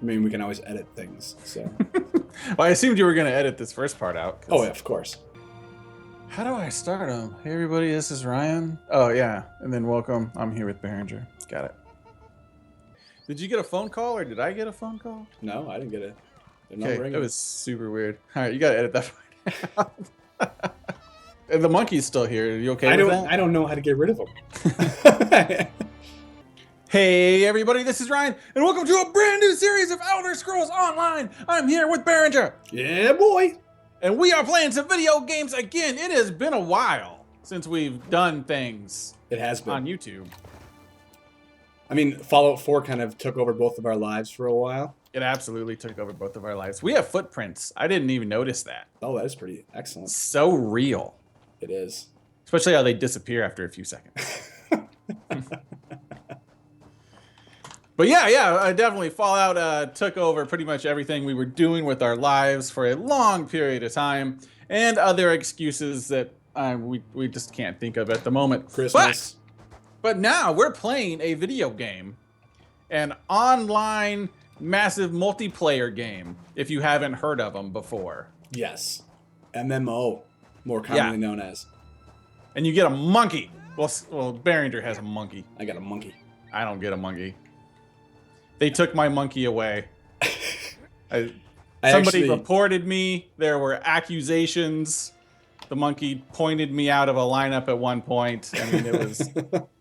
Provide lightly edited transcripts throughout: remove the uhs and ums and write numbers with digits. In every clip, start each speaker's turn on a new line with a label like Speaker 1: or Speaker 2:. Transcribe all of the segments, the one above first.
Speaker 1: I mean, we can always edit things, so.
Speaker 2: Well, I assumed you were going to edit this first part out.
Speaker 1: Oh, yeah, of course.
Speaker 2: How do I start them? Hey, everybody, this is Ryan. Oh, yeah. And then welcome. I'm here with Barenger. Got it. Did you get a phone call or did I get a phone call?
Speaker 1: No, I didn't get it.
Speaker 2: Okay, that was super weird. All right, you got to edit that part. And the monkey's still here. Are you okay with that?
Speaker 1: I don't know how to get rid of them.
Speaker 2: Hey everybody, this is Ryan, and welcome to a brand new series of Elder Scrolls Online. I'm here with Barenger.
Speaker 1: Yeah, boy.
Speaker 2: And we are playing some video games again. It has been a while since we've done things.
Speaker 1: It has been.
Speaker 2: On YouTube.
Speaker 1: I mean, Fallout 4 kind of took over both of our lives for a while.
Speaker 2: It absolutely took over both of our lives. We have footprints. I didn't even notice that.
Speaker 1: Oh, that is pretty excellent.
Speaker 2: So real.
Speaker 1: It is.
Speaker 2: Especially how they disappear after a few seconds. But yeah, definitely Fallout took over pretty much everything we were doing with our lives for a long period of time, and other excuses that we just can't think of at the moment.
Speaker 1: Christmas.
Speaker 2: But now we're playing a video game, an online massive multiplayer game, if you haven't heard of them before.
Speaker 1: Yes. MMO, more commonly known as.
Speaker 2: And you get a monkey. Well, Barenger has a monkey.
Speaker 1: I got a monkey.
Speaker 2: I don't get a monkey. They took my monkey away. Somebody reported me. There were accusations. The monkey pointed me out of a lineup at one point. I mean, it was.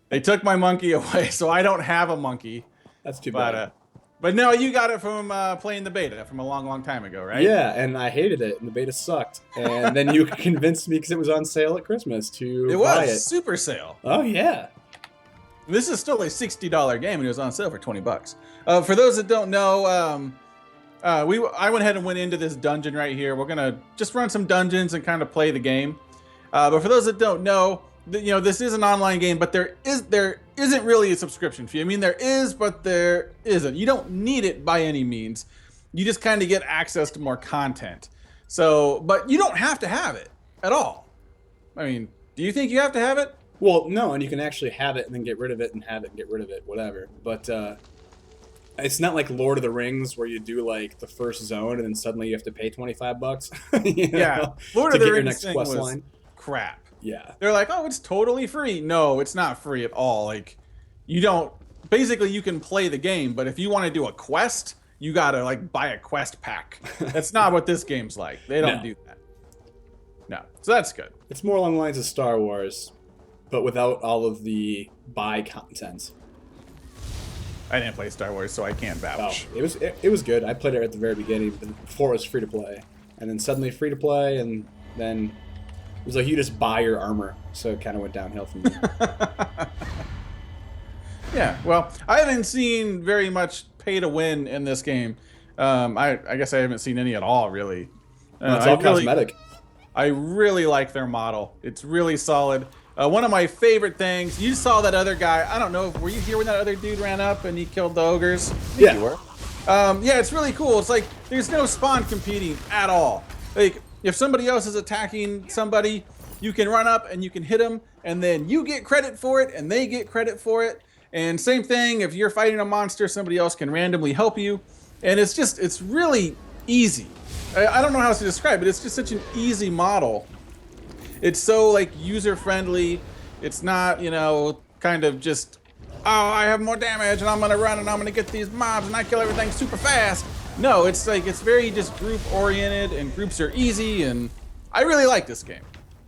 Speaker 2: They took my monkey away, so I don't have a monkey.
Speaker 1: That's too bad.
Speaker 2: But no, you got it from playing the beta from a long, long time ago, right?
Speaker 1: Yeah, and I hated it, and the beta sucked. And then you convinced me because it was on sale at Christmas to buy it.
Speaker 2: It was super sale.
Speaker 1: Oh yeah.
Speaker 2: This is still a $60 game, and it was on sale for $20. For those that don't know, I went ahead and went into this dungeon right here. We're gonna just run some dungeons and kind of play the game. But for those that don't know, this is an online game, but there isn't really a subscription fee. I mean, there is, but there isn't. You don't need it by any means. You just kind of get access to more content. So, but you don't have to have it at all. I mean, do you think you have to have it?
Speaker 1: Well, no, and you can actually have it and then get rid of it and have it and get rid of it, whatever. But it's not like Lord of the Rings where you do like the first zone and then suddenly you have to pay $25.
Speaker 2: Yeah, Lord of the Rings thing was
Speaker 1: line.
Speaker 2: Crap.
Speaker 1: Yeah,
Speaker 2: they're like, oh, it's totally free. No, it's not free at all. Like, you don't. Basically, you can play the game, but if you want to do a quest, you gotta like buy a quest pack. That's not what this game's like. They don't do that. No, so that's good.
Speaker 1: It's more along the lines of Star Wars, but without all of the buy content.
Speaker 2: I didn't play Star Wars, so I can't vouch.
Speaker 1: Oh, it was good. I played it at the very beginning, before it was free to play, and then suddenly free to play, and then it was like you just buy your armor, so it kind of went downhill from there.
Speaker 2: Yeah, well, I haven't seen very much pay to win in this game. I guess I haven't seen any at all, really.
Speaker 1: It's all cosmetic.
Speaker 2: I really like their model. It's really solid. One of my favorite things, you saw that other guy, I don't know, were you here when that other dude ran up and he killed the ogres?
Speaker 1: Yeah. You were.
Speaker 2: Yeah, it's really cool. It's like, there's no spawn competing at all. Like, if somebody else is attacking somebody, you can run up and you can hit them, and then you get credit for it, and they get credit for it. And same thing, if you're fighting a monster, somebody else can randomly help you. And it's really easy. I don't know how else to describe it. It's just such an easy model. It's so like user-friendly. It's not, kind of just, oh, I have more damage and I'm gonna run and I'm gonna get these mobs and I kill everything super fast. No, it's like, it's very just group-oriented, and groups are easy, and I really like this game.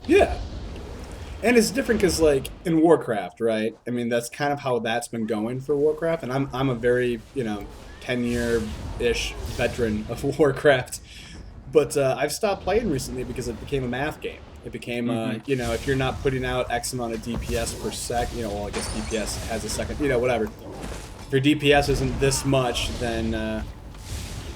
Speaker 1: Yeah. And it's different because, like, in Warcraft, right? I mean, that's kind of how that's been going for Warcraft, and I'm a very, 10-year-ish veteran of Warcraft. But I've stopped playing recently because it became a math game. It became, if you're not putting out X amount of DPS per sec, well, I guess DPS has a second, whatever. If your DPS isn't this much, then,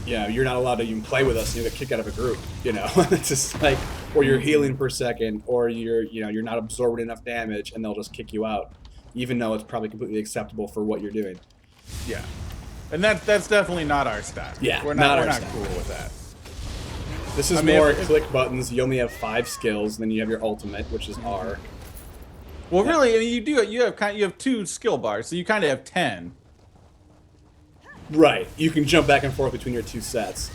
Speaker 1: you're not allowed to even play with us and you get kicked out of a group, It's just like, or you're healing per second, or you're not absorbing enough damage and they'll just kick you out, even though it's probably completely acceptable for what you're doing.
Speaker 2: Yeah. And that's definitely not our style.
Speaker 1: Yeah,
Speaker 2: we're not
Speaker 1: style.
Speaker 2: Cool with that.
Speaker 1: This is more click buttons. You only have 5 skills, then you have your ultimate, which is R.
Speaker 2: Well, really, I mean, you have 2 skill bars, so you kind of have 10.
Speaker 1: Right. You can jump back and forth between your two sets.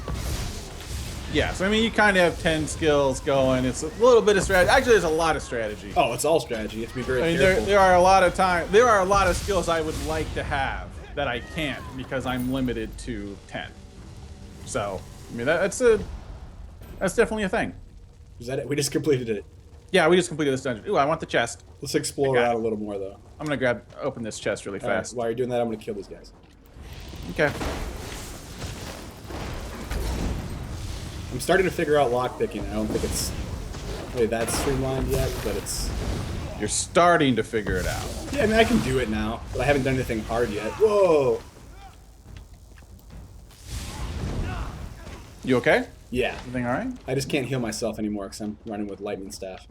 Speaker 2: Yeah, so I mean, you kind of have 10 skills going. It's a little bit of strategy. Actually, there's a lot of strategy.
Speaker 1: Oh, it's all strategy. You have to be very
Speaker 2: I mean,
Speaker 1: careful.
Speaker 2: there are a lot of there are a lot of skills I would like to have that I can't because I'm limited to 10. So, I mean, that's definitely a thing.
Speaker 1: Is that it? We just completed it.
Speaker 2: Yeah, we just completed this dungeon. Ooh, I want the chest.
Speaker 1: Let's explore out a little more, though.
Speaker 2: I'm gonna open this chest really fast.
Speaker 1: While you're doing that, I'm gonna kill these guys.
Speaker 2: Okay.
Speaker 1: I'm starting to figure out lockpicking. I don't think it's really that streamlined yet, but it's...
Speaker 2: You're starting to figure it out.
Speaker 1: Yeah, I mean, I can do it now, but I haven't done anything hard yet. Whoa!
Speaker 2: You okay?
Speaker 1: Yeah.
Speaker 2: Everything all right?
Speaker 1: I just can't heal myself anymore because I'm running with lightning staff.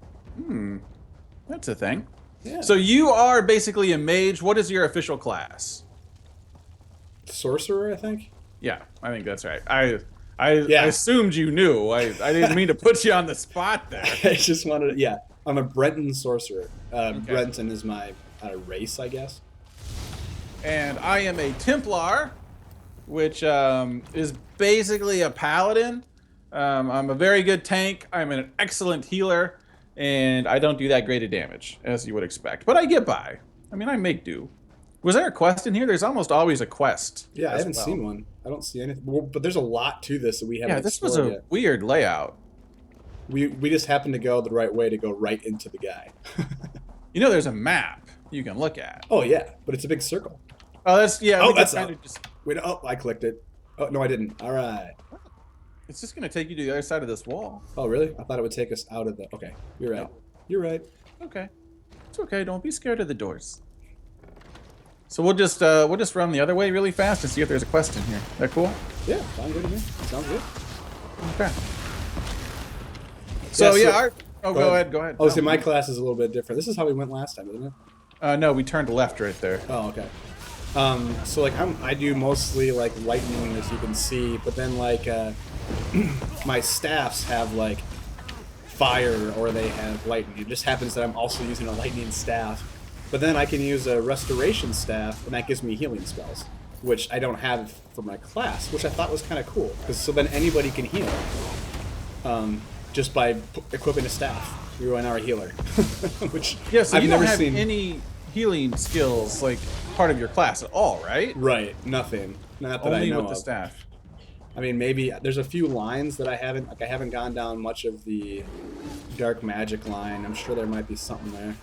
Speaker 2: That's a thing.
Speaker 1: Yeah.
Speaker 2: So you are basically a mage. What is your official class?
Speaker 1: Sorcerer, I think?
Speaker 2: Yeah, I think that's right. I assumed you knew. I didn't mean to put you on the spot there.
Speaker 1: I just wanted to, yeah. I'm a Breton sorcerer. Breton is my race, I guess.
Speaker 2: And I am a Templar, which is basically a paladin. I'm a very good tank. I'm an excellent healer, and I don't do that great of damage, as you would expect. But I get by. I mean, I make do. Was there a quest in here? There's almost always a quest.
Speaker 1: Yeah, I haven't seen one. I don't see anything. Well, but there's a lot to this that we haven't explored
Speaker 2: this was a
Speaker 1: yet.
Speaker 2: weird layout.
Speaker 1: We just happened to go the right way to go right into the guy.
Speaker 2: You know, there's a map you can look at.
Speaker 1: Oh, yeah, but it's a big circle.
Speaker 2: Oh, that's, yeah.
Speaker 1: Oh, that's
Speaker 2: kind
Speaker 1: up.
Speaker 2: of just...
Speaker 1: Wait, oh, I clicked it. Oh, no, I didn't. All right.
Speaker 2: It's just going to take you to the other side of this wall.
Speaker 1: Oh, really? I thought it would take us out of the... Okay, you're right. You're right.
Speaker 2: Okay. It's okay. Don't be scared of the doors. So we'll just run the other way really fast and see if there's a quest in here. Is that cool?
Speaker 1: Yeah, sounds good to me. Sounds good.
Speaker 2: Okay. So
Speaker 1: go
Speaker 2: ahead. Go ahead.
Speaker 1: Oh, see, my class is a little bit different. This is how we went last time, isn't it?
Speaker 2: No, we turned left right there.
Speaker 1: Oh, okay. So like I do mostly like lightning, as you can see, but then like my staffs have like fire or they have lightning. It just happens that I'm also using a lightning staff. But then I can use a restoration staff, and that gives me healing spells, which I don't have for my class, which I thought was kind of cool, because so then anybody can heal, just by equipping a staff. You are now a healer, which
Speaker 2: Yeah, so
Speaker 1: I've
Speaker 2: you don't
Speaker 1: never
Speaker 2: have
Speaker 1: seen.
Speaker 2: Any healing skills like part of your class at all, right?
Speaker 1: Right, nothing. Not that
Speaker 2: Only
Speaker 1: I know
Speaker 2: with the
Speaker 1: of.
Speaker 2: staff.
Speaker 1: I mean, maybe there's a few lines that I haven't gone down much of the dark magic line. I'm sure there might be something there.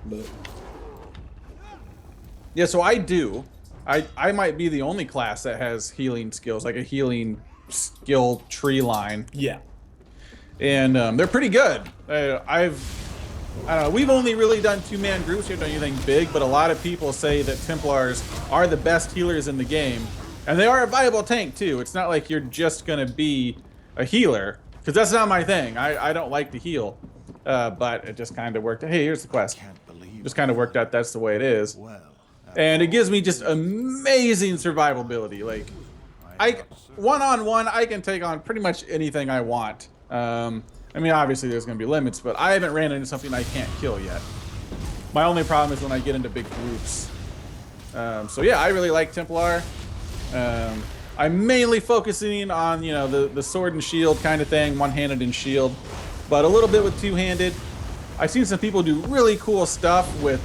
Speaker 1: But
Speaker 2: Yeah, so I do. I might be the only class that has healing skills, like a healing skill tree line.
Speaker 1: yeah.
Speaker 2: And they're pretty good. I don't know, we've only really done two-man groups. We haven't done anything big, but a lot of people say that Templars are the best healers in the game. And they are a viable tank, too. It's not like you're just going to be a healer, because that's not my thing. I don't like to heal. But it just kind of worked. Hey, here's the quest. Just kind of worked out that's the way it is. And it gives me just amazing survivability. Like, one-on-one, I can take on pretty much anything I want. I mean, obviously there's going to be limits, but I haven't ran into something I can't kill yet. My only problem is when I get into big groups. So yeah, I really like Templar. I'm mainly focusing on, you know, the sword and shield kind of thing, one-handed and shield, but a little bit with two-handed. I've seen some people do really cool stuff with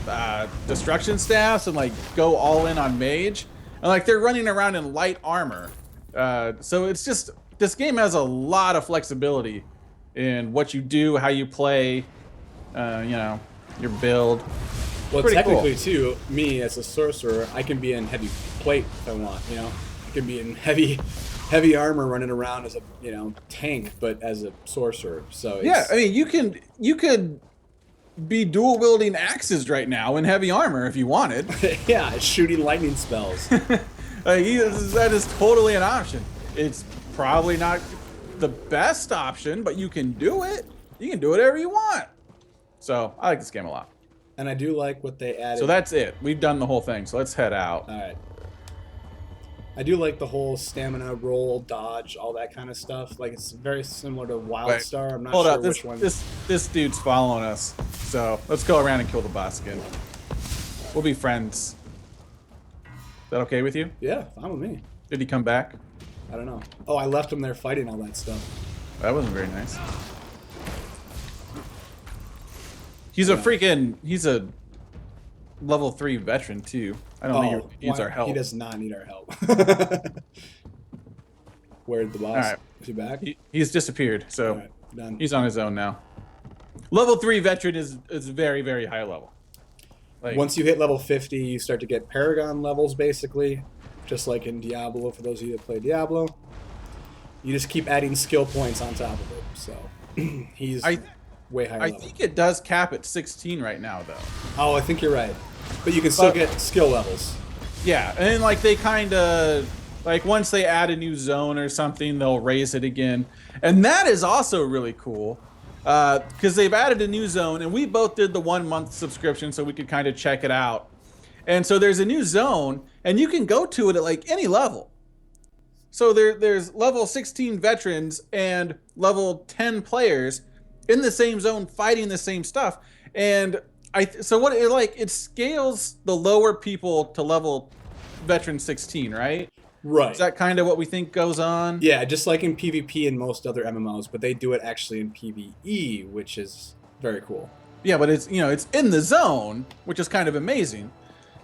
Speaker 2: destruction staffs and like go all in on mage, and like they're running around in light armor. So it's just, this game has a lot of flexibility in what you do, how you play, you know, your build.
Speaker 1: Well,
Speaker 2: Pretty
Speaker 1: technically,
Speaker 2: cool.
Speaker 1: too, me as a sorcerer, I can be in heavy plate if I want. You know, I can be in heavy armor, running around as a tank, but as a sorcerer. So it's,
Speaker 2: Yeah, I mean, you could be dual wielding axes right now in heavy armor if you wanted.
Speaker 1: yeah, shooting lightning spells.
Speaker 2: That is totally an option. It's probably not the best option, but you can do it. You can do whatever you want. So I like this game a lot.
Speaker 1: And I do like what they added.
Speaker 2: So that's it. We've done the whole thing. So let's head out.
Speaker 1: All right. I do like the whole stamina roll, dodge, all that kind of stuff. Like, it's very similar to Wildstar. I'm not
Speaker 2: Hold
Speaker 1: sure
Speaker 2: up.
Speaker 1: which one.
Speaker 2: This dude's following us. So let's go around and kill the boss again. We'll be friends. that okay with you?
Speaker 1: Yeah, fine with me.
Speaker 2: Did he come back?
Speaker 1: I don't know. Oh, I left him there fighting all that stuff.
Speaker 2: That wasn't very nice. He's a level 3 veteran too. I don't think he needs our help.
Speaker 1: He does not need our help. Where'd the boss?
Speaker 2: All right.
Speaker 1: Is he back?
Speaker 2: He's disappeared, so
Speaker 1: Right, done.
Speaker 2: he's on his own now. Level 3 veteran is very, very high level. Like,
Speaker 1: Once you hit level 50, you start to get Paragon levels, basically. Just like in Diablo, for those of you that play Diablo. You just keep adding skill points on top of it. So he's way higher level.
Speaker 2: I think it does cap at 16 right now, though.
Speaker 1: Oh, I think you're right. But you can still get skill levels.
Speaker 2: Yeah, and like they kind of, like once they add a new zone or something, they'll raise it again. And that is also really cool. Because they've added a new zone, and we both did the 1 month subscription so we could kind of check it out. And so there's a new zone, and you can go to it at like any level. So there's level 16 veterans and level 10 players in the same zone fighting the same stuff. And it scales the lower people to level veteran 16, right?
Speaker 1: Right.
Speaker 2: Is that kind of what we think goes on?
Speaker 1: Yeah, just like in PvP and most other MMOs, but they do it actually in PvE, which is very cool.
Speaker 2: Yeah, but it's in the zone, which is kind of amazing.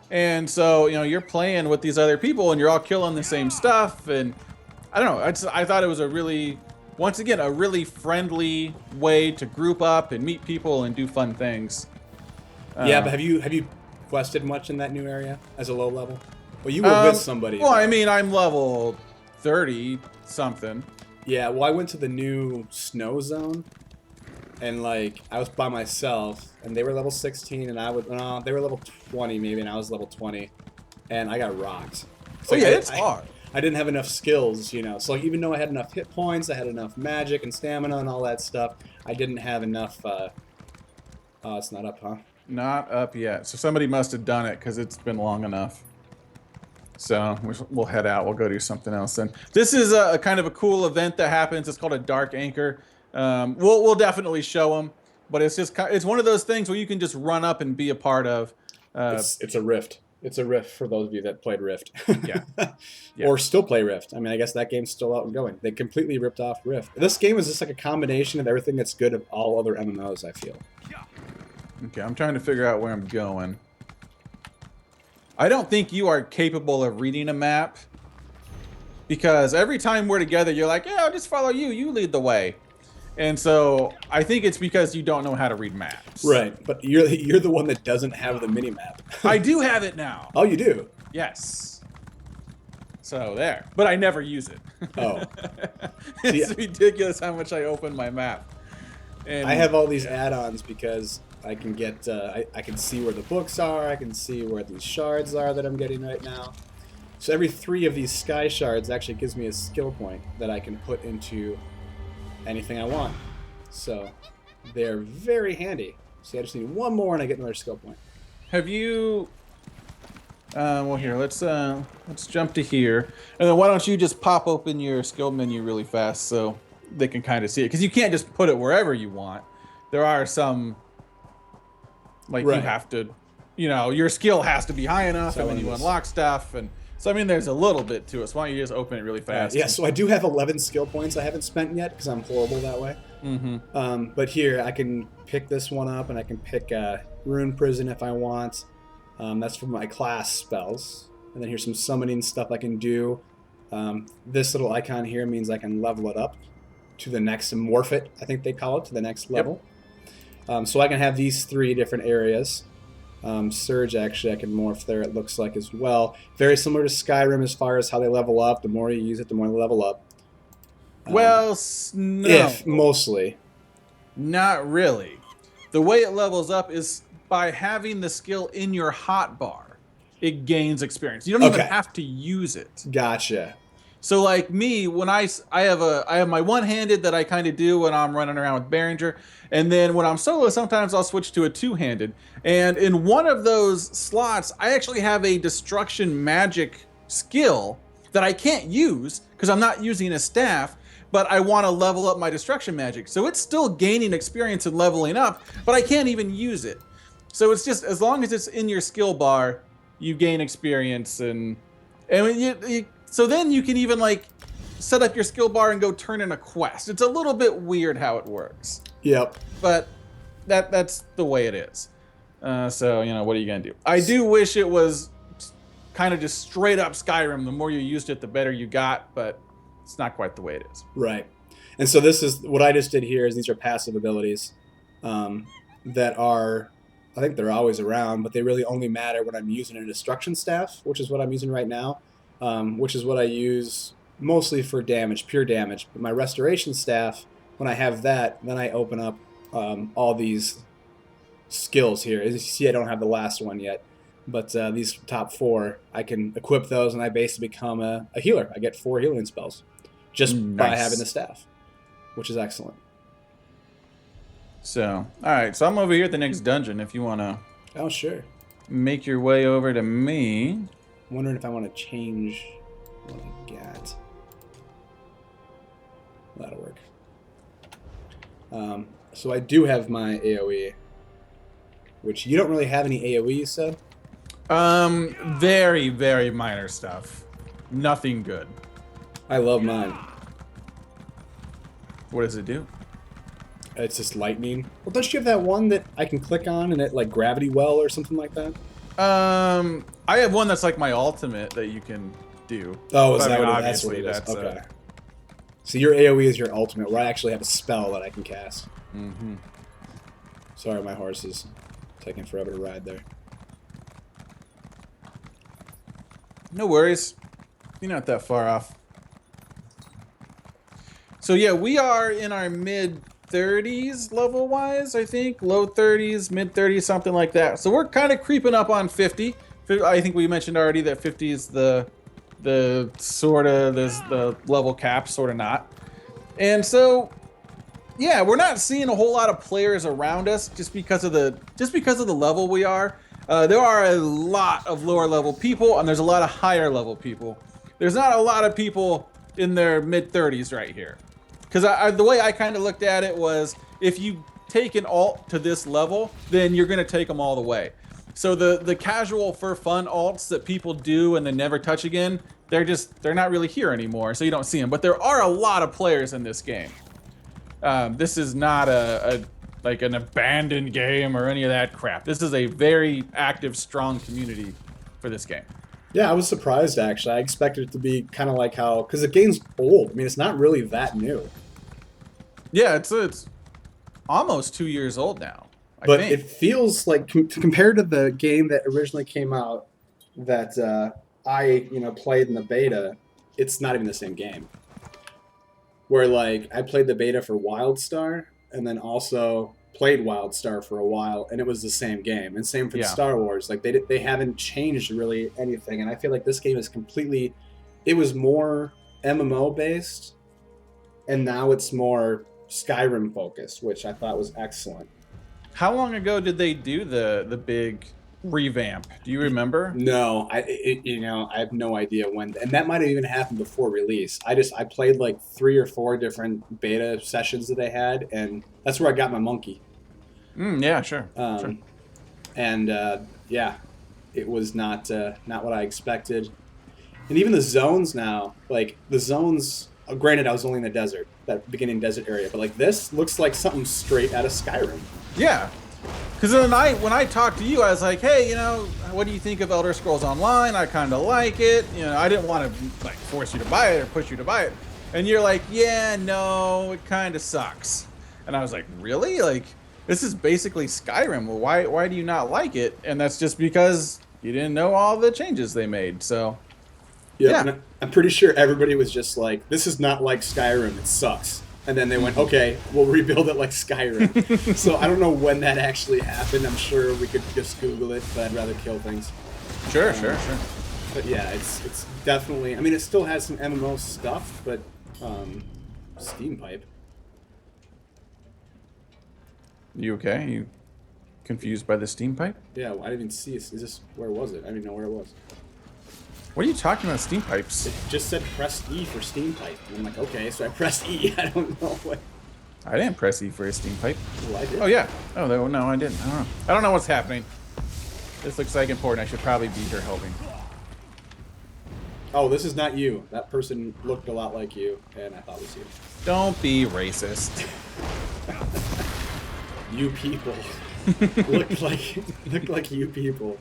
Speaker 2: And so, you're playing with these other people and you're all killing the same stuff. And I don't know, I thought it was a really friendly way to group up and meet people and do fun things.
Speaker 1: Yeah, but have you quested much in that new area as a low level? Well, you were with somebody.
Speaker 2: Well, I mean, I'm level 30 something.
Speaker 1: Yeah, well, I went to the new snow zone, and like I was by myself, and they were level 16, and they were level 20 maybe, and I was level 20, and I got rocked. So
Speaker 2: it's hard.
Speaker 1: I didn't have enough skills, So like, even though I had enough hit points, I had enough magic and stamina and all that stuff, I didn't have enough. Oh, it's not up, huh?
Speaker 2: Not up yet. So somebody must have done it because it's been long enough. So we'll head out. We'll go do something else. And this is a kind of a cool event that happens. It's called a Dark Anchor. We'll definitely show them, but it's one of those things where you can just run up and be a part of.
Speaker 1: It's a Rift. It's a Rift for those of you that played Rift.
Speaker 2: Yeah.
Speaker 1: Or still play Rift. I mean, I guess that game's still out and going. They completely ripped off Rift. This game is just like a combination of everything that's good of all other MMOs, I feel.
Speaker 2: Okay, I'm trying to figure out where I'm going. I don't think you are capable of reading a map, because every time we're together, you're like, yeah, I'll just follow you. You lead the way. And so I think it's because you don't know how to read maps.
Speaker 1: Right, but you're the one that doesn't have the mini-map.
Speaker 2: I do have it now.
Speaker 1: Oh, you do?
Speaker 2: Yes. So there. But I never use it.
Speaker 1: Oh.
Speaker 2: It's ridiculous how much I open my map. And
Speaker 1: I have all these add-ons because I can get, I can see where the books are, I can see where these shards are that I'm getting right now. So every 3 of these sky shards actually gives me a skill point that I can put into anything I want. So they're very handy. See, I just need 1 more and I get another skill point.
Speaker 2: Have you... well, here, let's jump to here. And then why don't you just pop open your skill menu really fast so they can kind of see it. Because you can't just put it wherever you want. There are some... Like,
Speaker 1: right.
Speaker 2: You have to, your skill has to be high enough, and then you unlock stuff. And so, I mean, there's a little bit to it. So why don't you just open it really fast?
Speaker 1: Yeah, so I do have 11 skill points I haven't spent yet because I'm horrible that way.
Speaker 2: Mm-hmm.
Speaker 1: But here, I can pick this one up, and I can pick Rune Prison if I want. That's for my class spells. And then here's some summoning stuff I can do. This little icon here means I can level it up to the next, morph it, I think they call it, to the next level. Yep. So I can have these 3 different areas. Surge, actually, I can morph there, it looks like, as well. Very similar to Skyrim as far as how they level up. The more you use it, the more they level up.
Speaker 2: Well, no.
Speaker 1: If, mostly.
Speaker 2: Not really. The way it levels up is by having the skill in your hotbar. It gains experience. You don't even have to use it.
Speaker 1: Gotcha.
Speaker 2: So like me, when I have my one-handed that I kind of do when I'm running around with Barenger, and then when I'm solo, sometimes I'll switch to a two-handed. And in one of those slots, I actually have a destruction magic skill that I can't use because I'm not using a staff, but I want to level up my destruction magic. So it's still gaining experience and leveling up, but I can't even use it. So it's just, as long as it's in your skill bar, you gain experience and And when so then you can even like set up your skill bar and go turn in a quest. It's a little bit weird how it works.
Speaker 1: Yep.
Speaker 2: But that's the way it is. So, you know, what are you going to do? I do wish it was kind of just straight up Skyrim. The more you used it, the better you got, but it's not quite the way it is.
Speaker 1: Right. And so this is what I just did here is these are passive abilities that are, I think they're always around, but they really only matter when I'm using a destruction staff, which is what I'm using right now, which is what I use mostly for damage, pure damage. But my restoration staff, when I have that, then I open up all these skills here. As you see, I don't have the last one yet, but these top 4, I can equip those, and I basically become a healer. I get 4 healing spells just by having the staff, which is excellent.
Speaker 2: So, all right. So I'm over here at the next dungeon. If you want to,
Speaker 1: oh sure,
Speaker 2: make your way over to me.
Speaker 1: I'm wondering if I want to change what I got. That'll work. So I do have my AOE, which you don't really have any AOE, you said?
Speaker 2: Very, very minor stuff. Nothing good.
Speaker 1: I love mine.
Speaker 2: What does it do?
Speaker 1: It's just lightning. Well, don't you have that one that I can click on and it like gravity well or something like that?
Speaker 2: I have one that's like my ultimate that you can do.
Speaker 1: Oh, is that what that's what it is? Okay. So your AOE is your ultimate, where I actually have a spell that I can cast.
Speaker 2: Mm-hmm.
Speaker 1: Sorry, my horse is taking forever to ride there.
Speaker 2: No worries. You're not that far off. So yeah, we are in our mid-30s level-wise, I think. Low 30s, mid-30s, something like that. So we're kind of creeping up on 50. I think we mentioned already that 50 is the sort of the level cap, sort of not. And so, yeah, we're not seeing a whole lot of players around us just because of the level we are. There are a lot of lower level people, and there's a lot of higher level people. There's not a lot of people in their mid-30s right here. Because the way I kind of looked at it was, if you take an alt to this level, then you're going to take them all the way. So the casual for fun alts that people do and then never touch again, they're not really here anymore, so you don't see them. But there are a lot of players in this game. This is not like an abandoned game or any of that crap. This is a very active, strong community for this game.
Speaker 1: Yeah, I was surprised actually. I expected it to be kind of like how, because the game's old. I mean, it's not really that new.
Speaker 2: Yeah, it's almost 2 years old now.
Speaker 1: But it feels like, compared to the game that originally came out, that I played in the beta, it's not even the same game. Where like I played the beta for WildStar, and then also played WildStar for a while, and it was the same game. And same for Star Wars. Like they haven't changed really anything. And I feel like this game is completely. It was more MMO based, and now it's more Skyrim focused, which I thought was excellent.
Speaker 2: How long ago did they do the big revamp? Do you remember?
Speaker 1: No, I have no idea when, and that might have even happened before release. I played like 3 or 4 different beta sessions that they had, and that's where I got my monkey.
Speaker 2: Yeah, sure. Sure.
Speaker 1: And yeah, it was not what I expected. And even the zones now, like the zones. Granted, I was only in the desert, that beginning desert area, but like this looks like something straight out of Skyrim.
Speaker 2: Yeah. Because then when I talked to you, I was like, hey, what do you think of Elder Scrolls Online? I kind of like it. I didn't want to like force you to buy it or push you to buy it. And you're like, yeah, no, it kind of sucks. And I was like, really? Like, this is basically Skyrim. Well, why do you not like it? And that's just because you didn't know all the changes they made. So,
Speaker 1: yeah. And I'm pretty sure everybody was just like, this is not like Skyrim. It sucks. And then they went, okay, we'll rebuild it like Skyrim. So I don't know when that actually happened. I'm sure we could just Google it, but I'd rather kill things.
Speaker 2: Sure.
Speaker 1: But yeah, it's definitely. I mean, it still has some MMO stuff, but Steam pipe.
Speaker 2: You okay? You confused by the steam pipe?
Speaker 1: Yeah, well, I didn't even see. Is this where was it? I didn't even know where it was.
Speaker 2: What are you talking about, steam pipes?
Speaker 1: It just said press E for steam pipe. And I'm like, okay, so I pressed E. I don't know what.
Speaker 2: I didn't press E for a steam pipe.
Speaker 1: Well, I did.
Speaker 2: Oh, yeah. Oh, no, I didn't. I don't know what's happening. This looks like important. I should probably be here helping.
Speaker 1: Oh, this is not you. That person looked a lot like you, and I thought it was you.
Speaker 2: Don't be racist.
Speaker 1: You people look like you people.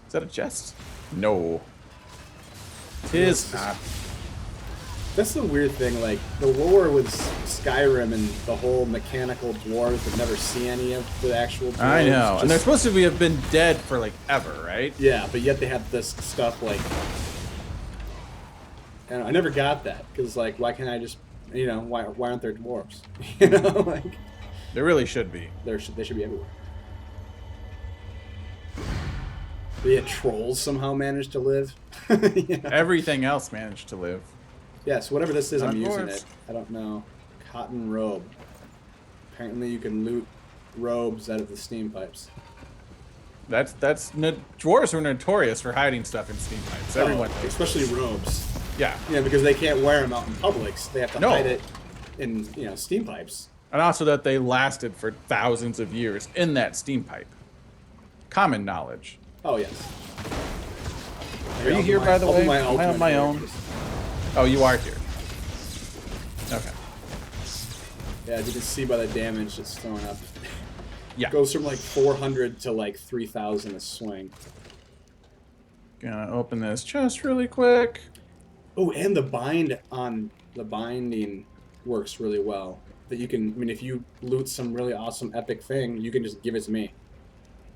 Speaker 2: Is that a chest? No. Tis not.
Speaker 1: That's the weird thing. Like the lore with Skyrim and the whole mechanical dwarves that never see any of the actual dwarves.
Speaker 2: I know, and they're supposed to have been dead for like ever, right?
Speaker 1: Yeah, but yet they have this stuff like. And I never got that because, like, why can't I just, you know, why aren't there dwarves? You know, like
Speaker 2: There really should be.
Speaker 1: they should be everywhere. But yet trolls somehow managed to live. You know?
Speaker 2: Everything else managed to live.
Speaker 1: Yes, whatever this is,
Speaker 2: Not
Speaker 1: I'm using
Speaker 2: dwarves.
Speaker 1: it. I don't know. Cotton robe. Apparently, you can loot robes out of the steam pipes.
Speaker 2: Dwarves are notorious for hiding stuff in steam pipes. Everyone knows
Speaker 1: especially
Speaker 2: this.
Speaker 1: robes.
Speaker 2: Yeah.
Speaker 1: Yeah, because they can't wear them out in Publix. They have to
Speaker 2: No.
Speaker 1: hide it in, you know, steam pipes.
Speaker 2: And also that they lasted for thousands of years in that steam pipe. Common knowledge.
Speaker 1: Oh yes.
Speaker 2: Are you here, by the way? Am I on
Speaker 1: ultimate
Speaker 2: my own?
Speaker 1: characters.
Speaker 2: Oh, you are here. Okay.
Speaker 1: Yeah, as you can see by the damage it's throwing up.
Speaker 2: Yeah.
Speaker 1: Goes from like 400 to like 3,000 a swing.
Speaker 2: Gonna open this chest really quick.
Speaker 1: Oh, and the binding works really well. That you can, I mean, if you loot some really awesome epic thing, you can just give it to me,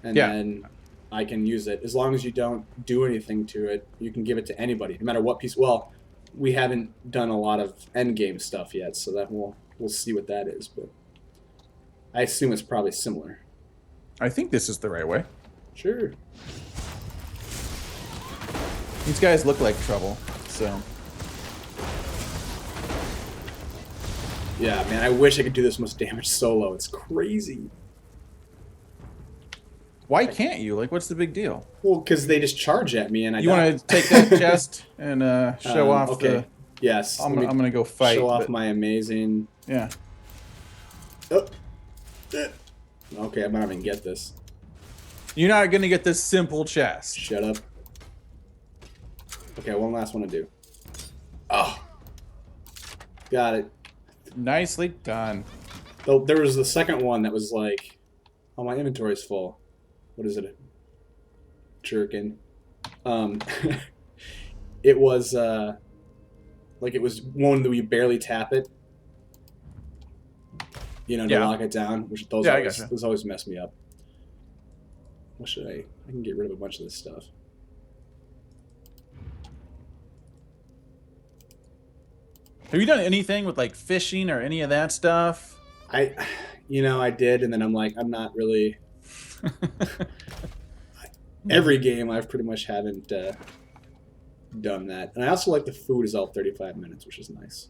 Speaker 1: and then I can use it. As long as you don't do anything to it, you can give it to anybody, no matter what piece. Well, we haven't done a lot of end game stuff yet, so that we'll see what that is. But I assume it's probably similar.
Speaker 2: I think this is the right way.
Speaker 1: Sure.
Speaker 2: These guys look like trouble, so.
Speaker 1: Yeah, man, I wish I could do this much damage solo. It's crazy.
Speaker 2: Why can't you? Like, what's the big deal?
Speaker 1: Well, because they just charge at me, and I
Speaker 2: You want to take that chest and show off
Speaker 1: okay.
Speaker 2: the...
Speaker 1: Yes.
Speaker 2: I'm
Speaker 1: let me
Speaker 2: going to go fight.
Speaker 1: Show off
Speaker 2: but-
Speaker 1: my amazing...
Speaker 2: Yeah.
Speaker 1: Oh. Okay, I might not even get this.
Speaker 2: You're not going to get this simple chest.
Speaker 1: Shut up. Okay, one last one to do. Oh. Got it.
Speaker 2: Nicely done.
Speaker 1: Though there was the second one that was like, oh, my inventory's full. What is it? Jerkin. It was like it was one that we barely tap it. You know, to
Speaker 2: Yeah.
Speaker 1: lock it down, which those
Speaker 2: Yeah, I
Speaker 1: always,
Speaker 2: gotcha.
Speaker 1: those always mess me up. What should I can get rid of a bunch of this stuff.
Speaker 2: Have you done anything with like fishing or any of that stuff?
Speaker 1: I did, and then I'm like, I'm not really. Every game I've pretty much haven't done that, and I also like the food is all 35 minutes, which is nice.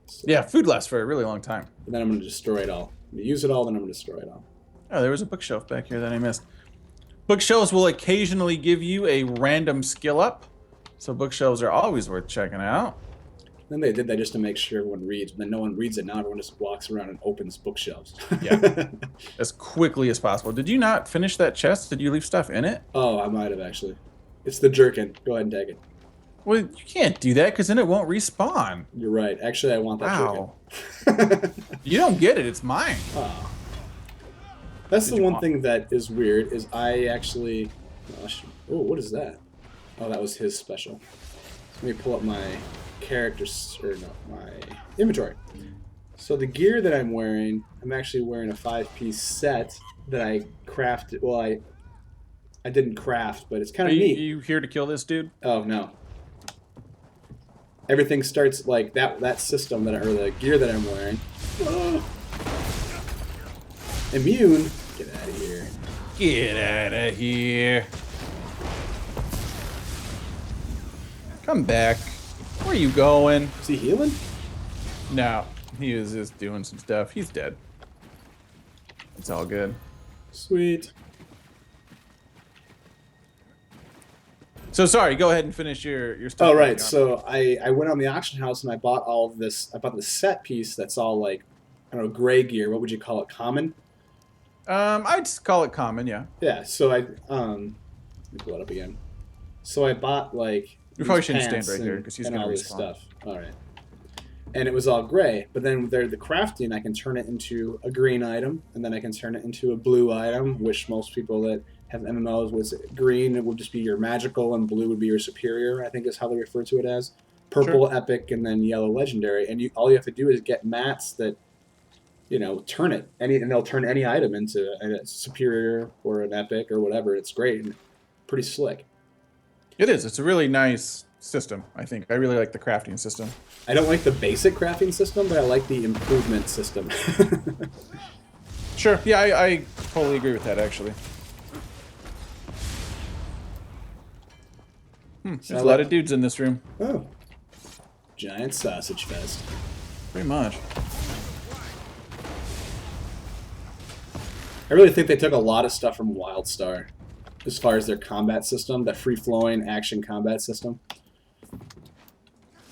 Speaker 1: So,
Speaker 2: Yeah, food lasts for a really long time.
Speaker 1: and then I'm gonna destroy it all. I'm gonna use it all, then I'm gonna destroy it all.
Speaker 2: Oh, there was a bookshelf back here that I missed. Bookshelves will occasionally give you a random skill up, so bookshelves are always worth checking out.
Speaker 1: Then they did that just to make sure everyone reads, but then no one reads it. Now everyone just walks around and opens bookshelves.
Speaker 2: Yeah. As quickly as possible. Did you not finish that chest? Did you leave stuff in it?
Speaker 1: Oh, I might have actually. It's the jerkin. Go ahead and take it.
Speaker 2: Well, you can't do that because then it won't respawn.
Speaker 1: You're right. Actually, I want that
Speaker 2: Wow.
Speaker 1: jerkin.
Speaker 2: You don't get it. It's mine.
Speaker 1: Oh. That's
Speaker 2: Did
Speaker 1: the
Speaker 2: you
Speaker 1: one
Speaker 2: want-
Speaker 1: thing that is weird is I actually. Oh, what is that? Oh, that was his special. Let me pull up my characters or no, my inventory. So the gear that I'm wearing, I'm actually wearing a 5-piece set that I crafted. Well, I didn't craft, but it's kind
Speaker 2: Are
Speaker 1: of
Speaker 2: you,
Speaker 1: neat.
Speaker 2: you here to kill this dude?
Speaker 1: Oh no. Everything starts like that system or the gear that I'm wearing. Oh. Immune. Get out of here.
Speaker 2: Get out of here. Come back. Where are you going?
Speaker 1: Is he healing?
Speaker 2: No, he was just doing some stuff. He's dead. It's all good.
Speaker 1: Sweet.
Speaker 2: So sorry, go ahead and finish your stuff.
Speaker 1: Oh right, so I went on the auction house and I bought all of this. I bought this set piece that's all like, I don't know, gray gear. What would you call it? Common?
Speaker 2: I'd just call it common, yeah.
Speaker 1: Yeah. So let me pull it up again. So I bought like
Speaker 2: You probably shouldn't
Speaker 1: pants
Speaker 2: stand right there because he's
Speaker 1: and
Speaker 2: going
Speaker 1: all
Speaker 2: to
Speaker 1: this
Speaker 2: respawn.
Speaker 1: stuff. All right. And it was all gray. But then there, the crafting, I can turn it into a green item, and then I can turn it into a blue item, which most people that have MMOs was green. It would just be your magical, and blue would be your superior, I think is how they refer to it as. Purple,
Speaker 2: Sure.
Speaker 1: epic, and then yellow, legendary. And all you have to do is get mats that, you know, turn it. And they'll turn any item into a superior or an epic or whatever. It's great and pretty slick.
Speaker 2: It is. It's a really nice system, I think. I really like the crafting system.
Speaker 1: I don't like the basic crafting system, but I like the improvement system.
Speaker 2: Sure. Yeah, I totally agree with that, actually. There's a lot of dudes in this room.
Speaker 1: Oh. Giant sausage fest.
Speaker 2: Pretty much.
Speaker 1: I really think they took a lot of stuff from WildStar as far as their combat system, that free-flowing action combat system.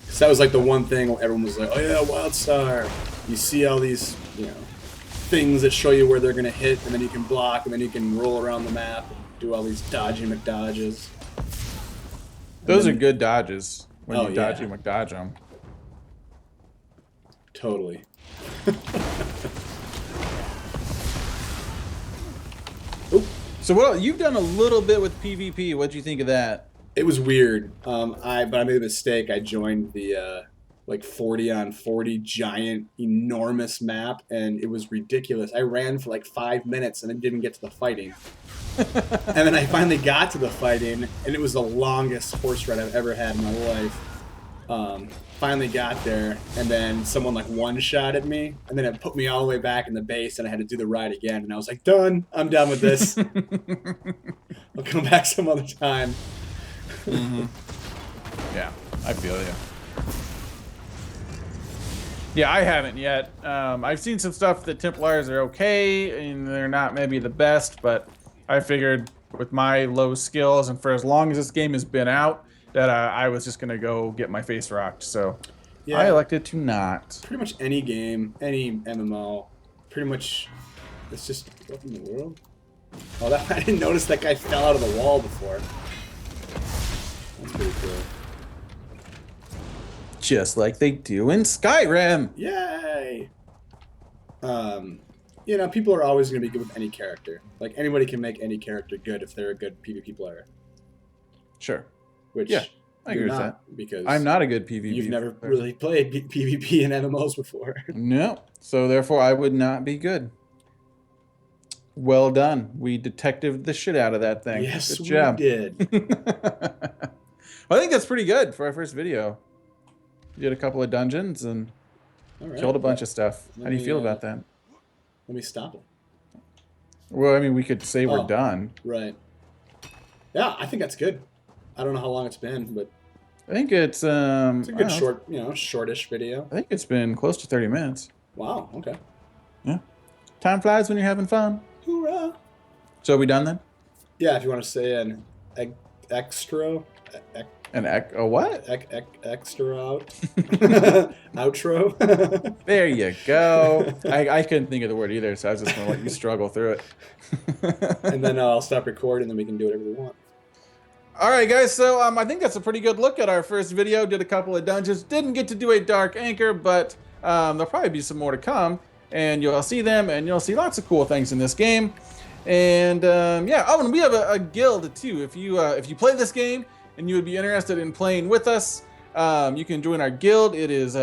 Speaker 1: Because that was like the one thing everyone was like, oh yeah, WildStar. You see all these, you know, things that show you where they're going to hit, and then you can block, and then you can roll around the map and do all these dodgy McDodges.
Speaker 2: Those are good dodges when
Speaker 1: Oh,
Speaker 2: you
Speaker 1: yeah.
Speaker 2: dodgy McDodge them.
Speaker 1: Totally.
Speaker 2: So what? You've done a little bit with PvP. What'd you think of that?
Speaker 1: It was weird. But I made a mistake. I joined the like 40 on 40 giant, enormous map, and it was ridiculous. I ran for like 5 minutes and I didn't get to the fighting. And then I finally got to the fighting, and it was the longest horse ride I've ever had in my life. Finally got there, and then someone like one-shotted me, and then it put me all the way back in the base, and I had to do the ride again. And I was like, done. I'm done with this. I'll come back some other time.
Speaker 2: Yeah, I feel you. Yeah, I haven't yet. I've seen some stuff that Templars are okay, and they're not maybe the best, but I figured with my low skills and for as long as this game has been out, that I was just going to go get my face rocked. So
Speaker 1: Yeah.
Speaker 2: I elected to not.
Speaker 1: Pretty much any game, any MMO, pretty much, it's just, what in the world? Oh, that, I didn't notice that guy fell out of the wall before. That's pretty cool.
Speaker 2: Just like they do in Skyrim.
Speaker 1: Yay! You know, people are always going to be good with any character. Like, anybody can make any character good if they're a good PvP player.
Speaker 2: Sure.
Speaker 1: Which,
Speaker 2: Yeah, I agree
Speaker 1: you're
Speaker 2: with
Speaker 1: not,
Speaker 2: that.
Speaker 1: because
Speaker 2: I'm not a good PvP
Speaker 1: you've never
Speaker 2: player.
Speaker 1: really played PvP in MMOs before.
Speaker 2: No, so therefore I would not be good. Well done. We detectived the shit out of that thing.
Speaker 1: Yes,
Speaker 2: Good job.
Speaker 1: we did.
Speaker 2: I think that's pretty good for our first video. We did a couple of dungeons and
Speaker 1: All right.
Speaker 2: killed a bunch of stuff. How
Speaker 1: Let
Speaker 2: do you
Speaker 1: me,
Speaker 2: feel about that?
Speaker 1: Let me stop it.
Speaker 2: Well, I mean, we could say we're
Speaker 1: Oh.
Speaker 2: done.
Speaker 1: Right. Yeah, I think that's good. I don't know how long it's been, but
Speaker 2: I think it's
Speaker 1: it's a
Speaker 2: I
Speaker 1: good
Speaker 2: don't know.
Speaker 1: short, you know, shortish video.
Speaker 2: I think it's been close to 30 minutes.
Speaker 1: Wow. Okay.
Speaker 2: Yeah. Time flies when you're having fun.
Speaker 1: Hoorah!
Speaker 2: So are we done then?
Speaker 1: Yeah, if you want to say an extra,
Speaker 2: A what?
Speaker 1: extra out, outro.
Speaker 2: There you go. I couldn't think of the word either, so I was just going to let you struggle through it.
Speaker 1: And then I'll stop recording, and then we can do whatever we want.
Speaker 2: All right, guys, so I think that's a pretty good look at our first video. Did a couple of dungeons. Didn't get to do a Dark Anchor, but there'll probably be some more to come. And you'll see them, and you'll see lots of cool things in this game. And yeah, oh, and we have a guild too. If you play this game and you would be interested in playing with us, you can join our guild. It is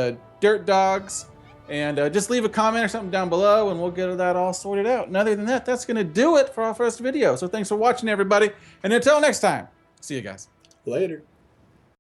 Speaker 2: Dirt Dogs. And just leave a comment or something down below, and we'll get that all sorted out. And other than that, that's going to do it for our first video. So thanks for watching, everybody. And until next time, see you guys.
Speaker 1: Later.